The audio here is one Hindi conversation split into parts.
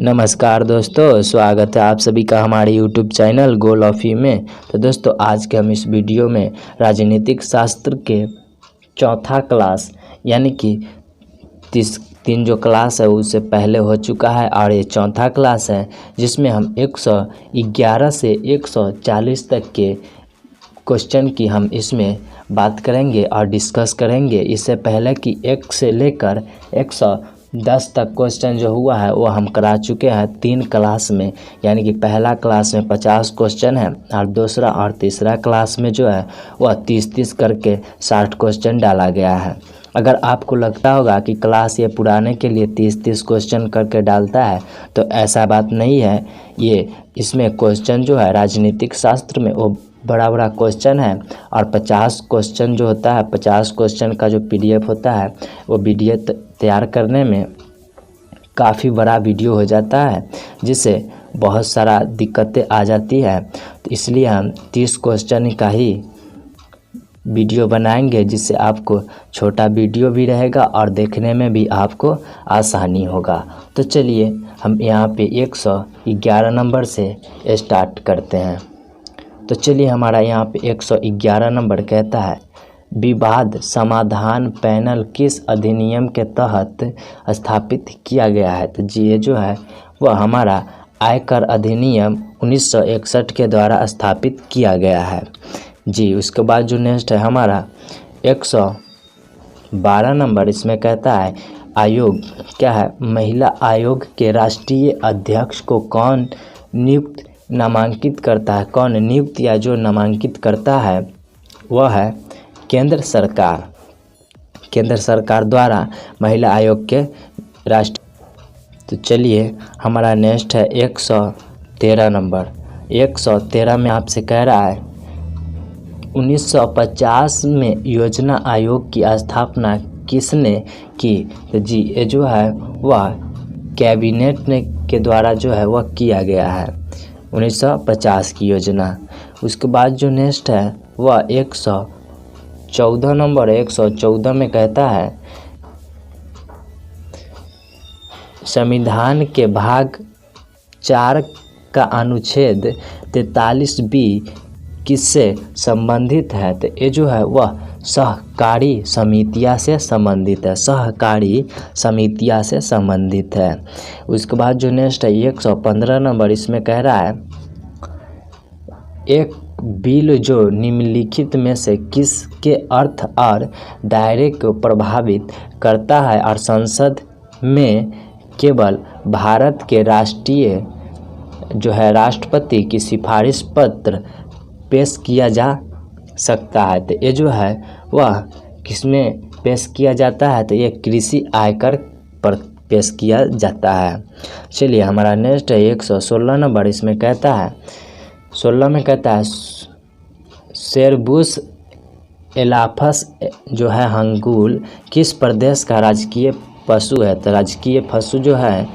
नमस्कार दोस्तों, स्वागत है आप सभी का हमारे YouTube channel goal of you में। तो दोस्तों, आज के हम इस वीडियो में राजनीतिक शास्त्र के चौथा क्लास यानी कि तीन जो क्लास है उससे पहले हो चुका है और ये चौथा क्लास है जिसमें हम 111 से 140 तक के क्वेश्चन की हम इसमें बात करेंगे और डिस्कस करेंगे। इससे पहले कि 1 से लेकर 110 तक क्वेश्चन जो हुआ है वो हम करा चुके हैं 3 क्लास में, यानी कि पहला क्लास में 50 क्वेश्चन है और दूसरा और तीसरा क्लास में जो है वह 30-30 करके 60 क्वेश्चन डाला गया है। अगर आपको लगता होगा कि क्लास ये पुराने के लिए 30-30 क्वेश्चन करके डालता है तो ऐसा बात नहीं है। ये इसमें क्वेश्चन जो है राजनीतिक शास्त्र में वो बड़ा क्वेश्चन है और 50 क्वेश्चन जो होता है 50 क्वेश्चन का जो PDF होता है वो वीडियो तैयार करने में काफ़ी बड़ा वीडियो हो जाता है, जिससे बहुत सारा दिक्कतें आ जाती है। तो इसलिए हम 30 क्वेश्चन का ही वीडियो बनाएंगे, जिससे आपको छोटा वीडियो भी रहेगा और देखने में भी आपको आसानी होगा। तो चलिए हम यहाँ पे 111 नंबर से स्टार्ट करते हैं। तो चलिए हमारा यहाँ पे 111 नंबर कहता है, विवाद समाधान पैनल किस अधिनियम के तहत स्थापित किया गया है। तो जी ये जो है वह हमारा आयकर अधिनियम 1961 के द्वारा स्थापित किया गया है जी। उसके बाद जो नेक्स्ट है हमारा 112 नंबर, इसमें कहता है आयोग क्या है, महिला आयोग के राष्ट्रीय अध्यक्ष को कौन नियुक्त नामांकित करता है। कौन नियुक्त या जो नामांकित करता है वह है केंद्र सरकार। केंद्र सरकार द्वारा महिला आयोग के राष्ट्रीय। तो चलिए हमारा नेक्स्ट है 113 नंबर। 113 में आपसे कह रहा है 1950 में योजना आयोग की स्थापना किसने की। तो जी ये जो है वह कैबिनेट ने के द्वारा जो है वह किया गया है 1950 की योजना। उसके बाद जो नेक्स्ट है वह 114 नंबर। 114 में कहता है संविधान के भाग 4 का अनुच्छेद 43B किससे संबंधित है। तो ये जो है वह सहकारी समितियां से संबंधित है। सहकारी समितियां से संबंधित है। उसके बाद जो नेक्स्ट है 115 नंबर, इसमें कह रहा है एक बिल जो निम्नलिखित में से किसके अर्थ और दायरे को प्रभावित करता है और संसद में केवल भारत के राष्ट्रीय जो है राष्ट्रपति की सिफारिश पत्र पेश किया जा सकता है। तो ये जो है वह किसमें पेश किया जाता है। तो ये कृषि आयकर पर पेश किया जाता है। चलिए हमारा नेक्स्ट है 116 नंबर। इसमें कहता है 16 में कहता है सेरबुस एलाफस जो है हंगूल किस प्रदेश का राजकीय पशु है। तो राजकीय पशु जो है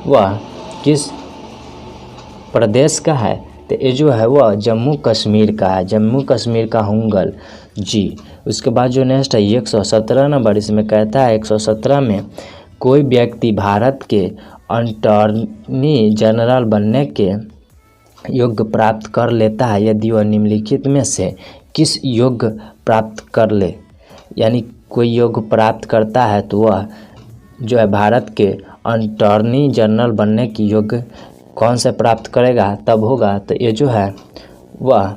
वह किस प्रदेश का है। तो ये जो है वह जम्मू कश्मीर का है। जम्मू कश्मीर का हुंगल जी। उसके बाद जो नेक्स्ट है 117 नंबर। इसमें कहता है 117 में कोई व्यक्ति भारत के अटॉर्नी जनरल बनने के योग्य प्राप्त कर लेता है यदि वह निम्नलिखित में से किस योग्य प्राप्त कर ले। यानी कोई योग्य प्राप्त करता है तो वह जो है भारत के अटॉर्नी जनरल बनने की योग्य कौन से प्राप्त करेगा तब होगा। तो ये जो है वह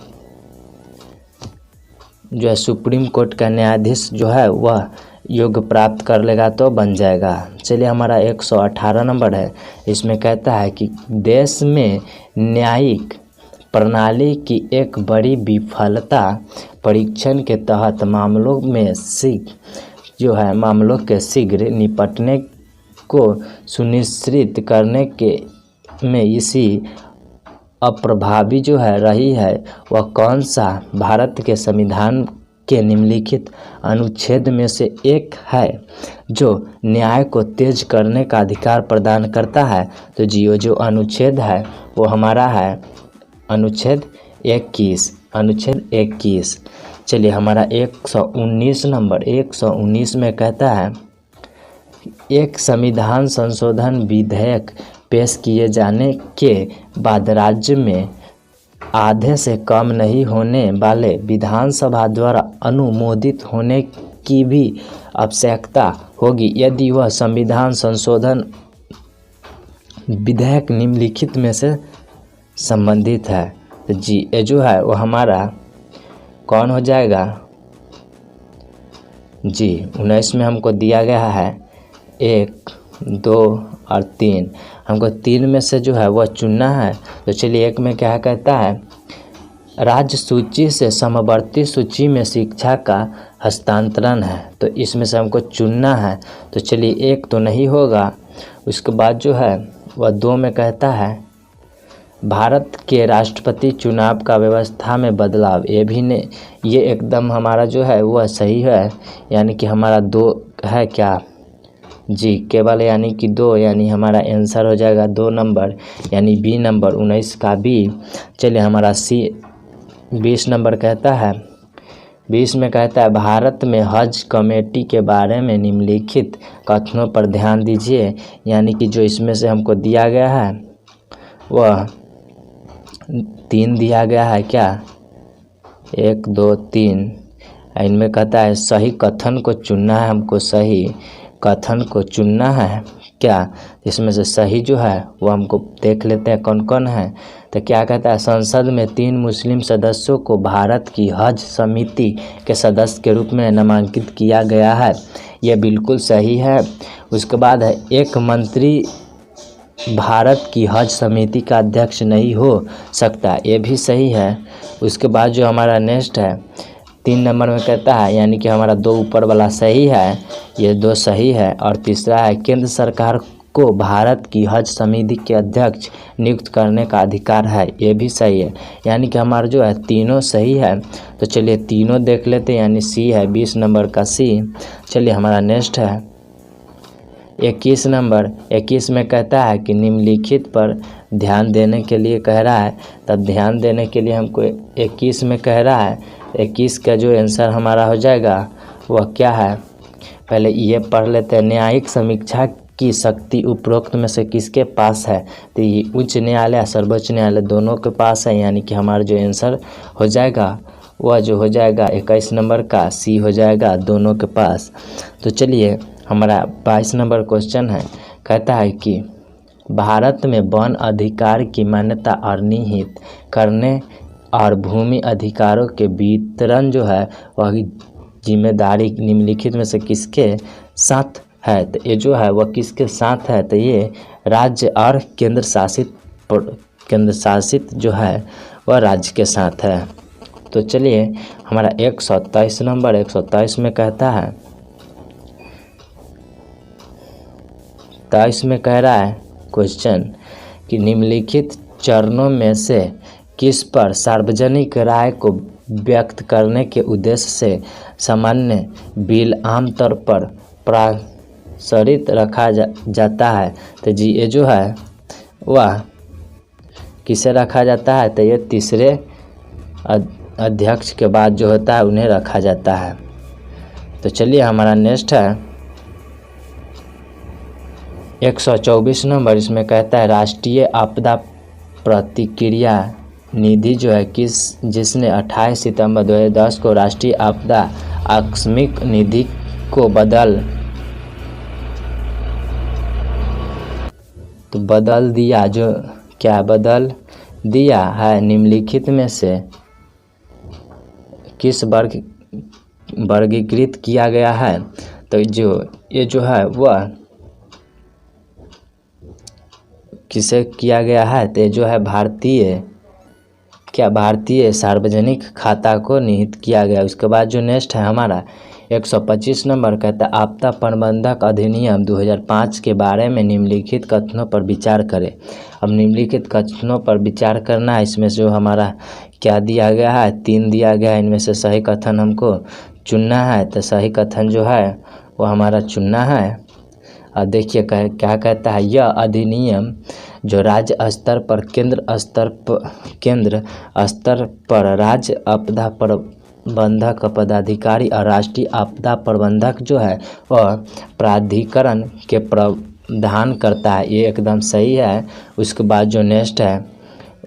जो है सुप्रीम कोर्ट का न्यायाधीश जो है वह योग्य प्राप्त कर लेगा तो बन जाएगा। चलिए हमारा 118 नंबर है। इसमें कहता है कि देश में न्यायिक प्रणाली की एक बड़ी विफलता परीक्षण के तहत मामलों के शीघ्र निपटने को सुनिश्चित करने के में इसी अप्रभावी जो है रही है वह कौन सा भारत के संविधान के निम्नलिखित अनुच्छेद में से एक है जो न्याय को तेज करने का अधिकार प्रदान करता है। तो जी जो अनुच्छेद है वो हमारा है अनुच्छेद 21। अनुच्छेद 21। चलिए हमारा 119 नंबर। 119 में कहता है एक संविधान संशोधन विधेयक पेश किए जाने के बाद राज्य में आधे से कम नहीं होने वाले विधानसभा द्वारा अनुमोदित होने की भी आवश्यकता होगी यदि वह संविधान संशोधन विधेयक निम्नलिखित में से संबंधित है। तो जी ये जो है वो हमारा कौन हो जाएगा? जी 19 में हमको दिया गया है 1, 2 और 3। हमको 3 में से जो है वह चुनना है। तो चलिए 1 में क्या कहता है, राज्य सूची से समवर्ती सूची में शिक्षा का हस्तांतरण है। तो इसमें से हमको चुनना है। तो चलिए 1 तो नहीं होगा। उसके बाद जो है वह 2 में कहता है भारत के राष्ट्रपति चुनाव का व्यवस्था में बदलाव। ये भी नहीं, ये एकदम हमारा जो है वह सही है, यानी कि हमारा 2 है क्या? जी केवल यानी कि 2, यानी हमारा आंसर हो जाएगा 2 नंबर, यानी बी नंबर 19 का बी। चलिए हमारा सी 20 नंबर कहता है, 20 में कहता है भारत में हज कमेटी के बारे में निम्नलिखित कथनों पर ध्यान दीजिए। यानी कि जो इसमें से हमको दिया गया है वह 3 दिया गया है क्या? 1, 2, 3। इनमें कहता है सही कथन को चुनना है, हमको सही कथन को चुनना है क्या? इसमें से सही जो है वो हमको देख लेते हैं कौन कौन है। तो क्या कहता है, संसद में 3 मुस्लिम सदस्यों को भारत की हज समिति के सदस्य के रूप में नामांकित किया गया है। यह बिल्कुल सही है। उसके बाद है एक मंत्री भारत की हज समिति का अध्यक्ष नहीं हो सकता। ये भी सही है। उसके बाद जो हमारा नेक्स्ट है 3 नंबर में कहता है, यानी कि हमारा 2 ऊपर वाला सही है, ये 2 सही है। और तीसरा है केंद्र सरकार को भारत की हज समिति के अध्यक्ष नियुक्त करने का अधिकार है। ये भी सही है, यानी कि हमारा जो है तीनों सही है। तो चलिए तीनों देख लेते हैं, यानी सी है 20 नंबर का सी। चलिए हमारा नेक्स्ट है 21 नंबर। 21 में कहता है कि निम्नलिखित पर ध्यान देने के लिए कह रहा है। तब ध्यान देने के लिए हमको 21 में कह रहा है, 21 का जो आंसर हमारा हो जाएगा वह क्या है? पहले ये पढ़ लेते हैं, न्यायिक समीक्षा की शक्ति उपरोक्त में से किसके पास है? तो ये उच्च न्यायालय सर्वोच्च न्यायालय दोनों के पास है, यानी कि हमारा जो आंसर हो जाएगा वह जो हो जाएगा 21 नंबर का सी हो जाएगा, दोनों के पास। तो चलिए हमारा 22 नंबर क्वेश्चन है, कहता है कि भारत में वन अधिकार की मान्यता और निहित करने और भूमि अधिकारों के वितरण जो है वह जिम्मेदारी निम्नलिखित में से किसके साथ है? तो ये जो है वह किसके साथ है? तो ये राज्य और केंद्र शासित जो है वह राज्य के साथ है। तो चलिए हमारा 127 नंबर 127 में कहता है, 23 में कह रहा है क्वेश्चन कि निम्नलिखित चरणों में से किस पर सार्वजनिक राय को व्यक्त करने के उद्देश्य से सामान्य बिल आमतौर पर प्रसारित रखा जाता है? तो जी ये जो है वह किसे रखा जाता है? तो ये तीसरे अध्यक्ष के बाद जो होता है उन्हें रखा जाता है। तो चलिए हमारा नेक्स्ट है 124 नंबर। इसमें कहता है राष्ट्रीय आपदा प्रतिक्रिया निधि जो है जिसने 28 सितंबर 2010 को राष्ट्रीय आपदा आकस्मिक निधि को बदल दिया। जो क्या बदल दिया है? निम्नलिखित में से किस वर्गीकृत किया गया है? तो ये जो है वह किसे किया गया है? तो जो है भारतीय सार्वजनिक खाता को निहित किया गया। उसके बाद जो नेक्स्ट है हमारा 125 नंबर, कहता है आपदा प्रबंधक अधिनियम 2005 के बारे में निम्नलिखित कथनों पर विचार करें। अब निम्नलिखित कथनों पर विचार करना है। इसमें जो हमारा क्या दिया गया है? 3 दिया गया है। इनमें से सही कथन हमको चुनना है। तो सही कथन जो है वो हमारा चुनना है। और देखिए क्या कहता है, यह अधिनियम जो राज्य स्तर पर केंद्र स्तर पर राज्य आपदा बंधक पदाधिकारी और राष्ट्रीय आपदा प्रबंधक जो है वह प्राधिकरण के प्रावधान करता है। ये एकदम सही है। उसके बाद जो नेक्स्ट है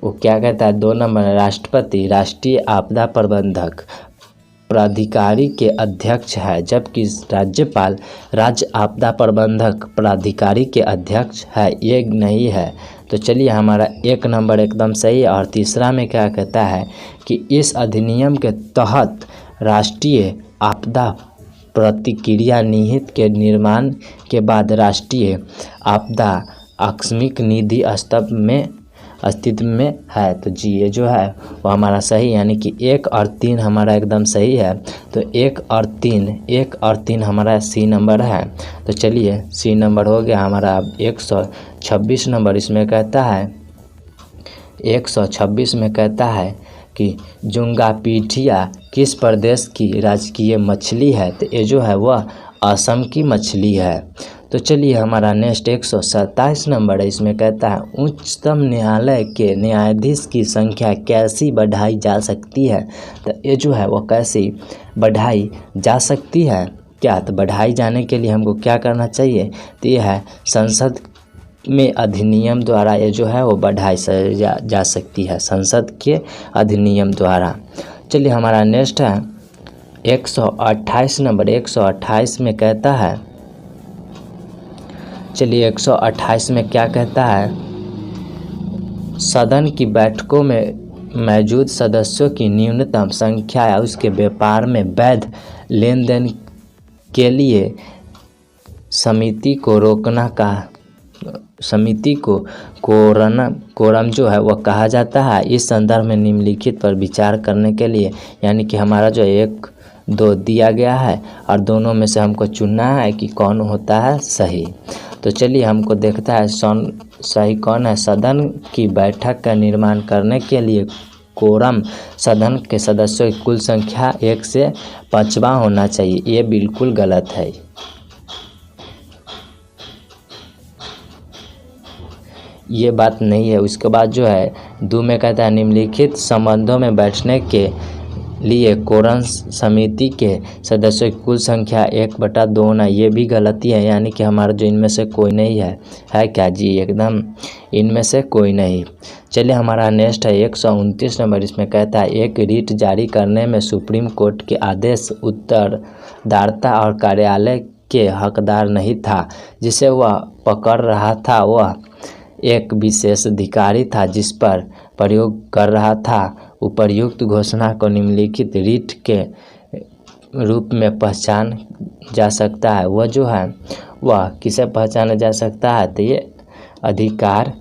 वो क्या कहता है, 2 नंबर राष्ट्रपति राष्ट्रीय आपदा प्रबंधक प्राधिकारी के अध्यक्ष है, जबकि राज्यपाल राज्य आपदा प्रबंधक प्राधिकारी के अध्यक्ष है। ये नहीं है। तो चलिए हमारा 1 नंबर एकदम सही है। और तीसरा में क्या कहता है कि इस अधिनियम के तहत राष्ट्रीय आपदा प्रतिक्रिया निधि के निर्माण के बाद राष्ट्रीय आपदा आकस्मिक निधि अस्तित्व में है। तो जी ये जो है वो हमारा सही, यानी कि 1 और 3 हमारा एकदम सही है। तो 1 और 3 हमारा सी नंबर है। तो चलिए सी नंबर हो गया हमारा। अब 126 नंबर इसमें कहता है, 126 में कहता है कि जुंगा पीठिया किस प्रदेश की राजकीय मछली है। तो ये जो है वह असम की मछली है। तो चलिए हमारा नेक्स्ट 127 नंबर है। इसमें कहता है उच्चतम न्यायालय के न्यायाधीश की संख्या कैसी बढ़ाई जा सकती है। तो ये जो है वो कैसी बढ़ाई जा सकती है क्या, तो बढ़ाई जाने के लिए हमको क्या करना चाहिए, तो ये है संसद में अधिनियम द्वारा ये जो है वो बढ़ाई जा सकती है, संसद के अधिनियम द्वारा। चलिए हमारा नेक्स्ट है 128 नंबर। 128 में कहता है, चलिए 128 में क्या कहता है, सदन की बैठकों में मौजूद सदस्यों की न्यूनतम संख्या या उसके व्यापार में वैध लेन देन के लिए समिति को रोकना का समिति को कोरम जो है वह कहा जाता है। इस संदर्भ में निम्नलिखित पर विचार करने के लिए, यानी कि हमारा जो 1, 2 दिया गया है और दोनों में से हमको चुनना है कि कौन होता है सही। तो चलिए हमको देखता है सही कौन है। सदन की बैठक का निर्माण करने के लिए कोरम सदन के सदस्यों की कुल संख्या 1 से 5 होना चाहिए। ये बिल्कुल गलत है। ये बात नहीं है। उसके बाद जो है 2 में कहता है निम्नलिखित संबंधों में बैठने के लिए कोरम समिति के सदस्यों की कुल संख्या 1/2 होना, ये भी गलती है, यानी कि हमारा जो इनमें से कोई नहीं है क्या जी, एकदम इनमें से कोई नहीं। चलिए हमारा नेक्स्ट है 129 नंबर। इसमें कहता है एक रिट जारी करने में सुप्रीम कोर्ट के आदेश उत्तरदाता और कार्यालय के हकदार नहीं था, जिसे वह पकड़ रहा था वह एक विशेष अधिकारी था जिस पर प्रयोग कर रहा था। उपर्युक्त घोषणा को निम्नलिखित रिट के रूप में पहचान जा सकता है। वह जो है वह किसे पहचाना जा सकता है, तो ये अधिकार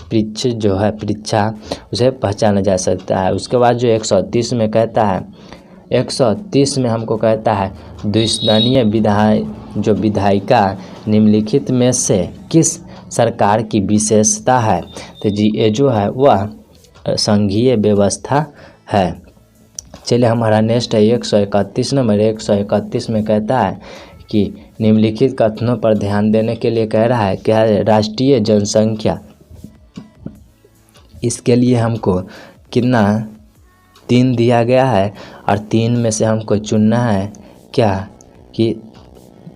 परीक्षा जो है परीक्षा उसे पहचाना जा सकता है। उसके बाद जो 130 में कहता है, 130 में हमको कहता है द्विसदनीय विधायिका निम्नलिखित में से किस सरकार की विशेषता है। तो जी ये जो है वह संघीय व्यवस्था है। चलिए हमारा नेक्स्ट है 131 नंबर। 131 में कहता है कि निम्नलिखित कथनों पर ध्यान देने के लिए कह रहा है क्या, राष्ट्रीय जनसंख्या, इसके लिए हमको कितना 3 दिया गया है और 3 में से हमको चुनना है क्या कि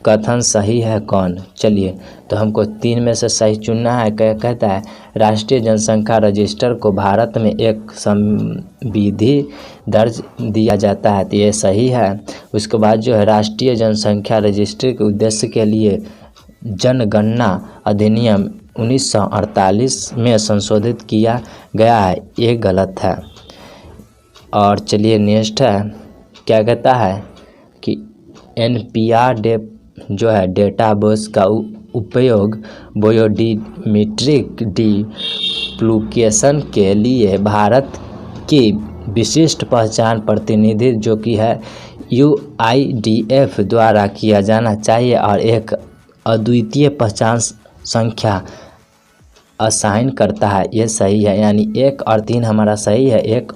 कथन सही है कौन। चलिए तो हमको 3 में से सही चुनना है। कहता है राष्ट्रीय जनसंख्या रजिस्टर को भारत में एक संविधि दर्ज दिया जाता है, तो ये सही है। उसके बाद जो है राष्ट्रीय जनसंख्या रजिस्टर के उद्देश्य के लिए जनगणना अधिनियम 1948 में संशोधित किया गया है, ये गलत है। और चलिए नेक्स्ट है क्या कहता है कि NPR जो है डेटाबेस का उपयोग बायोमेट्रिक डुप्लीकेशन के लिए भारत की विशिष्ट पहचान प्रतिनिधि जो कि है UIDF द्वारा किया जाना चाहिए और एक अद्वितीय पहचान संख्या असाइन करता है, ये सही है। यानी 1 और 3 हमारा सही है। 1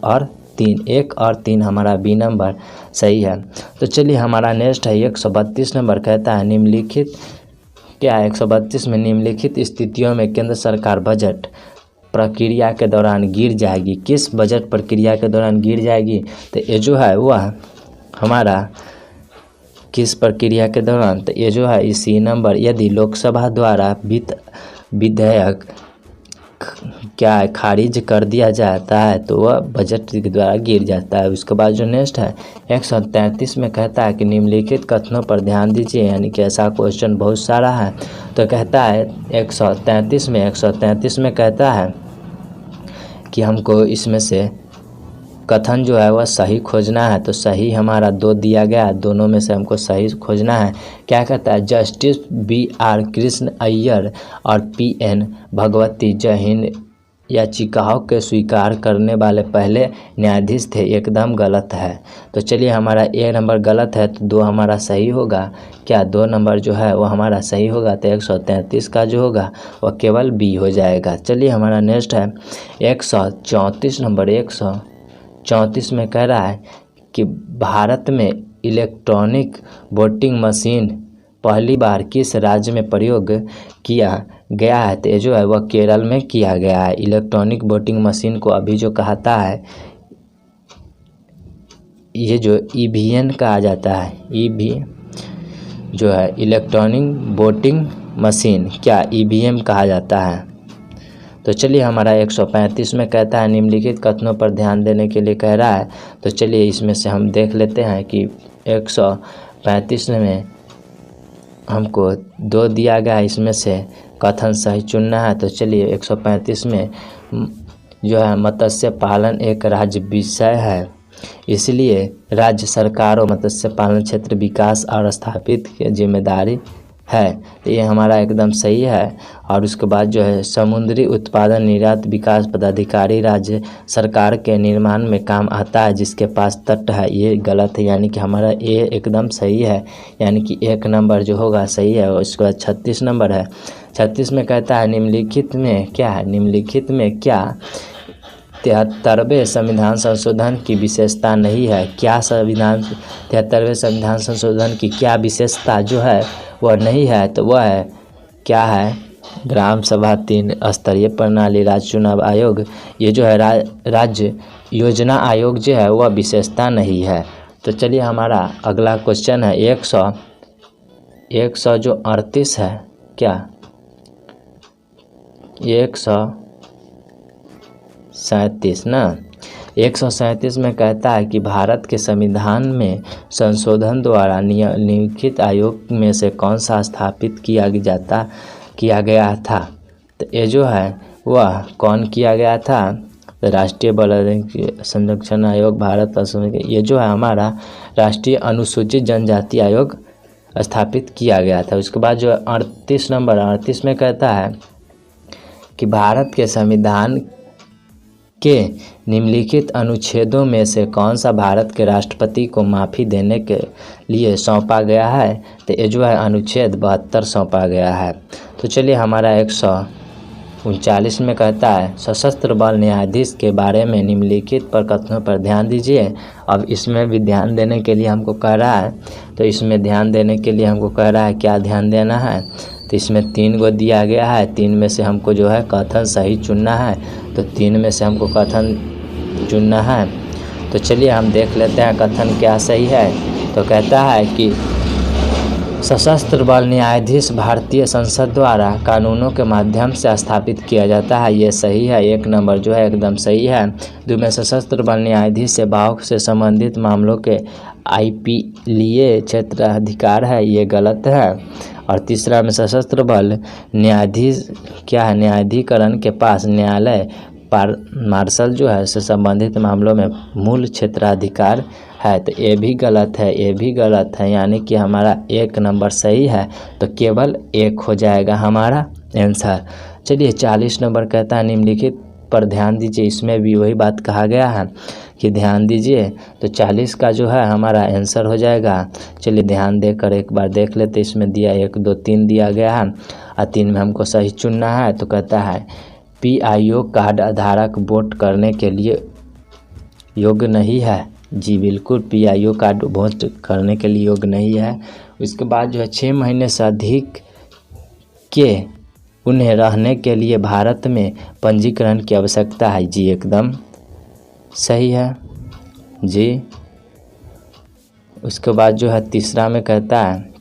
और 3 हमारा बी नंबर सही है। तो चलिए हमारा नेक्स्ट है 132 नंबर। कहता है निम्नलिखित क्या है, 132 में निम्नलिखित स्थितियों में केंद्र सरकार बजट प्रक्रिया के दौरान गिर जाएगी। किस बजट प्रक्रिया के दौरान गिर जाएगी, तो ये जो है वह हमारा किस प्रक्रिया के दौरान, तो ये जो है इसी नंबर, यदि लोकसभा द्वारा विधेयक क्या है खारिज कर दिया जाता है तो वह बजट के द्वारा गिर जाता है। उसके बाद जो नेक्स्ट है 133 में कहता है कि निम्नलिखित कथनों पर ध्यान दीजिए, यानी कि ऐसा क्वेश्चन बहुत सारा है। तो कहता है 133 में कहता है कि हमको इसमें से कथन जो है वह सही खोजना है। तो सही हमारा 2 दिया गया है, दोनों में से हमको सही खोजना है। क्या कहता है, जस्टिस BR कृष्ण अय्यर और PN भगवती जय हिंद याचिकाओं के स्वीकार करने वाले पहले न्यायाधीश थे। एकदम गलत है। तो चलिए हमारा ए नंबर गलत है, तो 2 हमारा सही होगा। क्या 2 नंबर जो है वो हमारा सही होगा, तो 133 का जो होगा वह केवल B हो जाएगा। चलिए हमारा नेक्स्ट है 134 नंबर। 134 में कह रहा है कि भारत में इलेक्ट्रॉनिक वोटिंग मशीन पहली बार किस राज्य में प्रयोग किया गया है, तो ये जो है वह केरल में किया गया है। इलेक्ट्रॉनिक वोटिंग मशीन को अभी जो कहता है ये जो EVN कहा जाता है, जो है इलेक्ट्रॉनिक वोटिंग मशीन, क्या EVM कहा जाता है। तो चलिए हमारा 135 में कहता है निम्नलिखित कथनों पर ध्यान देने के लिए कह रहा है। तो चलिए इसमें से हम देख लेते हैं कि 135 में हमको 2 दिया गया है, इसमें से कथन सही चुनना है। तो चलिए 135 में जो है मत्स्य पालन एक राज्य विषय है, इसलिए राज्य सरकारों मत्स्य पालन क्षेत्र विकास और स्थापित की जिम्मेदारी है। तो ये हमारा एकदम सही है। और उसके बाद जो है समुद्री उत्पादन निर्यात विकास पदाधिकारी राज्य सरकार के निर्माण में काम आता है जिसके पास तट है, ये गलत है। यानी कि हमारा ये एकदम सही है, यानी कि 1 नंबर जो होगा सही है। और उसके बाद 36 नंबर है। 36 में कहता है निम्नलिखित में क्या है, निम्नलिखित में क्या 73वें संविधान संशोधन की विशेषता नहीं है। क्या 73वें संविधान संशोधन की क्या विशेषता जो है वह नहीं है, तो वह है क्या है, ग्राम सभा 3 स्तरीय प्रणाली राज्य चुनाव आयोग, ये जो है राज्य योजना आयोग जो है वह विशेषता नहीं है। तो चलिए हमारा अगला क्वेश्चन है 100 जो 38 है, क्या 137 ना। 137 में कहता है कि भारत के संविधान में संशोधन द्वारा निम्नलिखित आयोग में से कौन सा स्थापित किया गया था। तो ये जो है वह कौन किया गया था, राष्ट्रीय बाल संरक्षण आयोग भारत, ये जो है हमारा राष्ट्रीय अनुसूचित जनजाति आयोग स्थापित किया गया था। उसके बाद जो 38 नंबर 38 में कहता है कि भारत के संविधान के निम्नलिखित अनुच्छेदों में से कौन सा भारत के राष्ट्रपति को माफ़ी देने के लिए सौंपा गया है, तो ये जो है अनुच्छेद 72 सौंपा गया है। तो चलिए हमारा 139 में कहता है सशस्त्र बल न्यायाधीश के बारे में निम्नलिखित पर कथनों पर ध्यान दीजिए। अब इसमें भी ध्यान देने के लिए हमको कह रहा है, तो इसमें ध्यान देने के लिए हमको कह रहा है क्या ध्यान देना है, तो इसमें 3 गो दिया गया है, 3 में से हमको जो है कथन सही चुनना है। तो 3 में से हमको कथन चुनना है। तो चलिए हम देख लेते हैं कथन क्या सही है। तो कहता है कि सशस्त्र बल न्यायाधीश भारतीय संसद द्वारा कानूनों के माध्यम से स्थापित किया जाता है, ये सही है। 1 नंबर जो है एकदम सही है। 2 में सशस्त्र बल न्यायाधीश सेवाओं से संबंधित मामलों के IP लिए क्षेत्राधिकार है, ये गलत है। और 3 में सशस्त्र बल न्यायाधीश क्या है, न्यायाधिकरण के पास न्यायालय मार्शल जो है से संबंधित मामलों में मूल क्षेत्राधिकार है, तो ये भी गलत है, ये भी गलत है। यानी कि हमारा 1 नंबर सही है, तो केवल 1 हो जाएगा हमारा आंसर। चलिए 40 नंबर कहता है निम्नलिखित पर ध्यान दीजिए। इसमें भी वही बात कहा गया है कि ध्यान दीजिए, तो 40 का जो है हमारा आंसर हो जाएगा। चलिए ध्यान देकर एक बार देख लेते। इसमें दिया 1 2 3 दिया गया है और 3 में हमको सही चुनना है। तो कहता है PIO कार्ड धारक वोट करने के लिए योग्य नहीं है। जी बिल्कुल, PIO कार्ड वोट करने के लिए योग्य नहीं है। उसके बाद जो है 6 महीने से अधिक के उन्हें रहने के लिए भारत में पंजीकरण की आवश्यकता है। जी एकदम सही है जी। उसके बाद जो है तीसरा में कहता है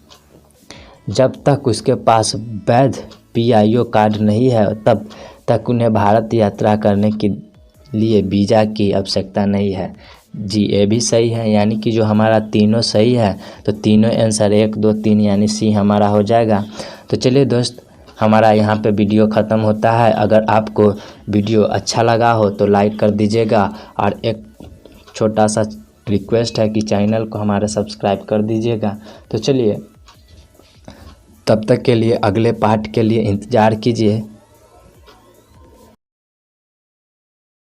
जब तक उसके पास वैध PIO कार्ड नहीं है तब तक उन्हें भारत यात्रा करने के लिए वीज़ा की आवश्यकता नहीं है। जी ये भी सही है, यानी कि जो हमारा तीनों सही है तो तीनों आंसर 1 2 3 यानी सी हमारा हो जाएगा। तो चलिए दोस्त, हमारा यहाँ पे वीडियो ख़त्म होता है। अगर आपको वीडियो अच्छा लगा हो तो लाइक कर दीजिएगा और एक छोटा सा रिक्वेस्ट है कि चैनल को हमारे सब्सक्राइब कर दीजिएगा। तो चलिए, तब तक के लिए अगले पार्ट के लिए इंतज़ार कीजिए।